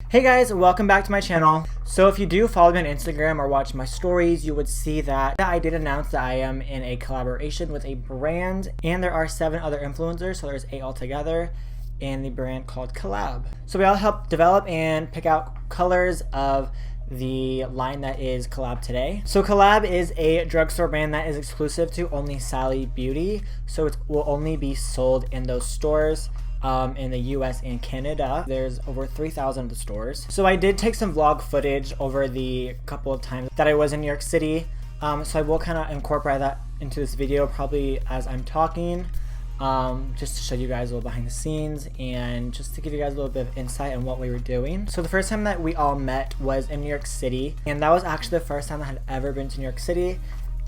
Hey guys, welcome back to my channel. So if you do follow me on Instagram or watch my stories, you would see that I did announce that I am in a collaboration with a brand, and there are 7 other influencers, so there's 8 altogether, in the brand called COL-LAB. So we all helped develop and pick out colors of the line that is COL-LAB today. So COL-LAB is a drugstore brand that is exclusive to only Sally Beauty, so it will only be sold in those stores. In the US and Canada. There's over 3,000 of the stores. So I did take some vlog footage over the couple of times that I was in New York City. So I will kind of incorporate that into this video probably as I'm talking, just to show you guys a little behind the scenes and just to give you guys a little bit of insight on what we were doing. So the first time that we all met was in New York City, and that was actually the first time I had ever been to New York City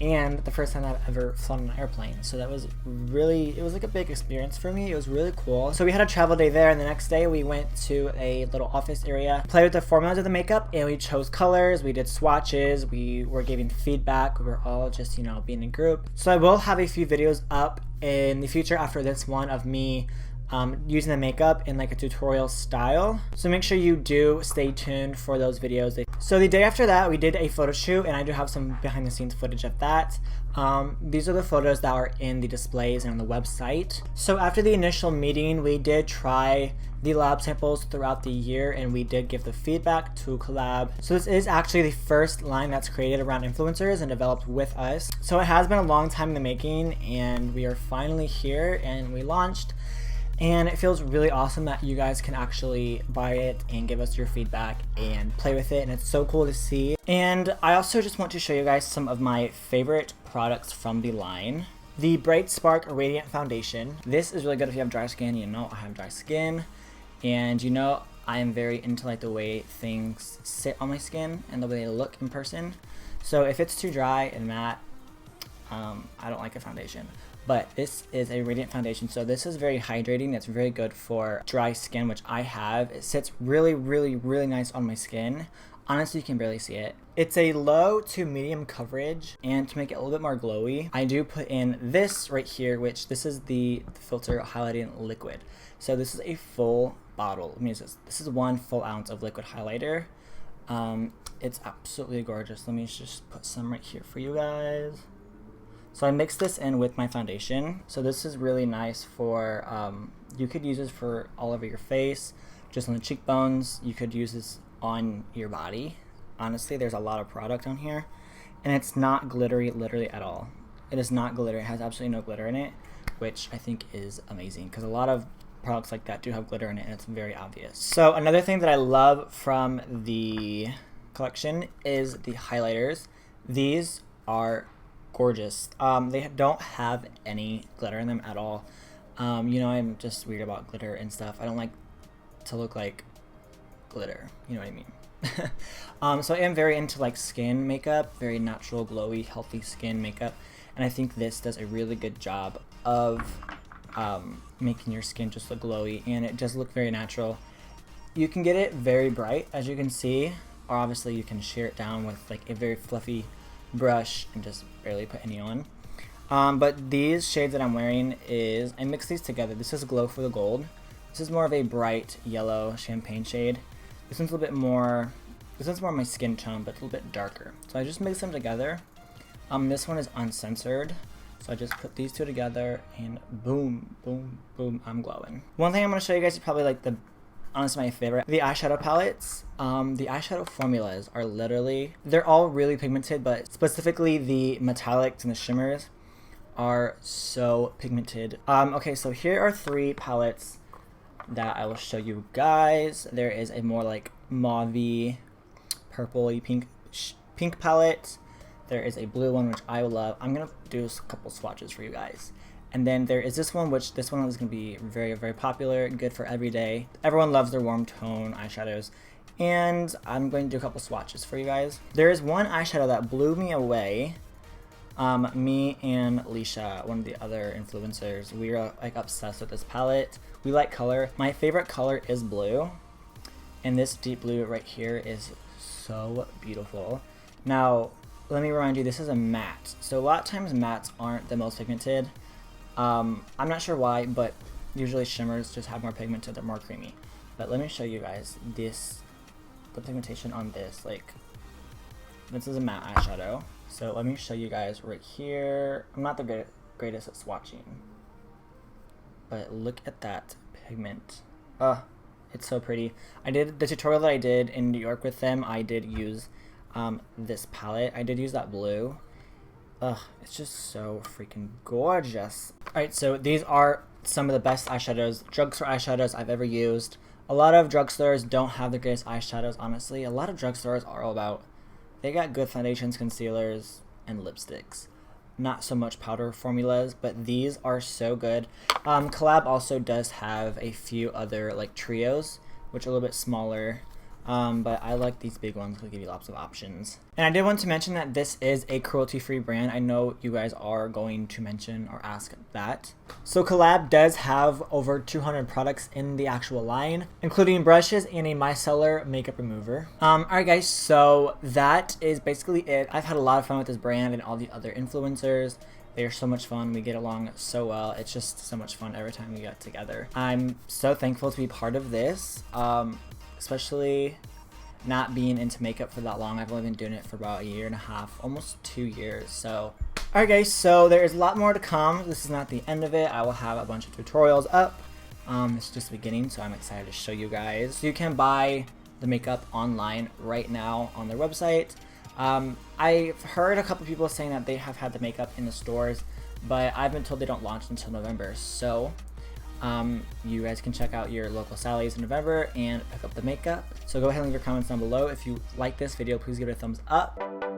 and the first time I've ever flown on an airplane. So that was really, it was like a big experience for me. It was really cool. So we had a travel day there, and the next day we went to a little office area, played with the formulas of the makeup, and we chose colors, we did swatches, we were giving feedback, we were all just, you know, being in a group. So I will have a few videos up in the future after this one of me using the makeup in like a tutorial style. So make sure you do stay tuned for those videos. So the day after that, we did a photo shoot, and I do have some behind the scenes footage of that. These are the photos that are in the displays and on the website. So after the initial meeting, we did try the lab samples throughout the year, and we did give the feedback to COL-LAB. So this is actually the first line that's created around influencers and developed with us. So it has been a long time in the making, and we are finally here and we launched. And it feels really awesome that you guys can actually buy it and give us your feedback and play with it, and it's so cool to see. And I also just want to show you guys some of my favorite products from the line. The Bright Spark Radiant Foundation. This is really good if you have dry skin. You know I have dry skin, and you know I am very into like the way things sit on my skin and the way they look in person. So if it's too dry and matte, I don't like a foundation. But this is a radiant foundation, so this is very hydrating. It's very good for dry skin, which I have. It sits really, really, really nice on my skin. Honestly, you can barely see it. It's a low to medium coverage, and to make it a little bit more glowy, I do put in this right here, which this is the filter highlighting liquid. So this is a full bottle. It means this is 1 full ounce of liquid highlighter. It's absolutely gorgeous. Let me just put some right here for you guys. So I mixed this in with my foundation. So this is really nice for, you could use this for all over your face, just on the cheekbones. You could use this on your body. Honestly, there's a lot of product on here, and it's not glittery literally at all. It is not glitter. It has absolutely no glitter in it, which I think is amazing because a lot of products like that do have glitter in it, and it's very obvious. So another thing that I love from the collection is the highlighters. These are gorgeous. They don't have any glitter in them at all. You know, I'm just weird about glitter and stuff. I don't like to look like glitter, you know what I mean? So I am very into like skin makeup, very natural, glowy, healthy skin makeup, and I think this does a really good job of making your skin just look glowy, and it does look very natural. You can get it very bright, as you can see, or obviously you can shear it down with like a very fluffy brush and just barely put any on. But these shades that I'm wearing is, I mix these together. This is Glow for the Gold. This is more of a bright yellow champagne shade. This one's a little bit more, this one's more my skin tone, but a little bit darker. So I just mix them together. This one is uncensored. So I just put these two together and boom, boom, boom, I'm glowing. One thing I'm gonna show you guys is probably like honestly my favorite, the eyeshadow palettes. The eyeshadow formulas are literally, they're all really pigmented, but specifically the metallics and the shimmers are so pigmented. Okay, so here are 3 palettes that I will show you guys. There is a more like mauve-y, purpley, pink palette. There is a blue one, which I love. I'm gonna do a couple swatches for you guys. And then there is this one, which this one is going to be very, very popular, good for every day. Everyone loves their warm tone eyeshadows. And I'm going to do a couple swatches for you guys. There is one eyeshadow that blew me away. Me and Leisha, one of the other influencers, we are like obsessed with this palette. We like color. My favorite color is blue. And this deep blue right here is so beautiful. Now, let me remind you, this is a matte. So a lot of times mattes aren't the most pigmented. I'm not sure why, but usually shimmers just have more pigment, so they're more creamy. But let me show you guys this the pigmentation on this. Like, this is a matte eyeshadow. So let me show you guys right here. I'm not the greatest at swatching, but look at that pigment. It's so pretty. I did the tutorial that I did in New York with them. I did use this palette. I did use that blue. It's just so freaking gorgeous. Alright, so these are some of the best eyeshadows, drugstore eyeshadows I've ever used. A lot of drugstores don't have the greatest eyeshadows, honestly. A lot of drugstores are all about, they got good foundations, concealers, and lipsticks. Not so much powder formulas, but these are so good. Collab also does have a few other like trios, which are a little bit smaller. But I like these big ones because they give you lots of options. And I did want to mention that this is a cruelty-free brand. I know you guys are going to mention or ask that. So Collab does have over 200 products in the actual line, including brushes and a micellar makeup remover. Alright guys, so that is basically it. I've had a lot of fun with this brand and all the other influencers. They're so much fun. We get along so well. It's just so much fun every time we get together. I'm so thankful to be part of this. Especially not being into makeup for that long. I've only been doing it for about 1.5 years, almost 2 years. So, alright guys, so there's a lot more to come. This is not the end of it. I will have a bunch of tutorials up. It's just the beginning, so I'm excited to show you guys. So you can buy the makeup online right now on their website. I've heard a couple people saying that they have had the makeup in the stores, but I've been told they don't launch until November. So you guys can check out your local Sally's in November and pick up the makeup. So go ahead and leave your comments down below. If you like this video, please give it a thumbs up.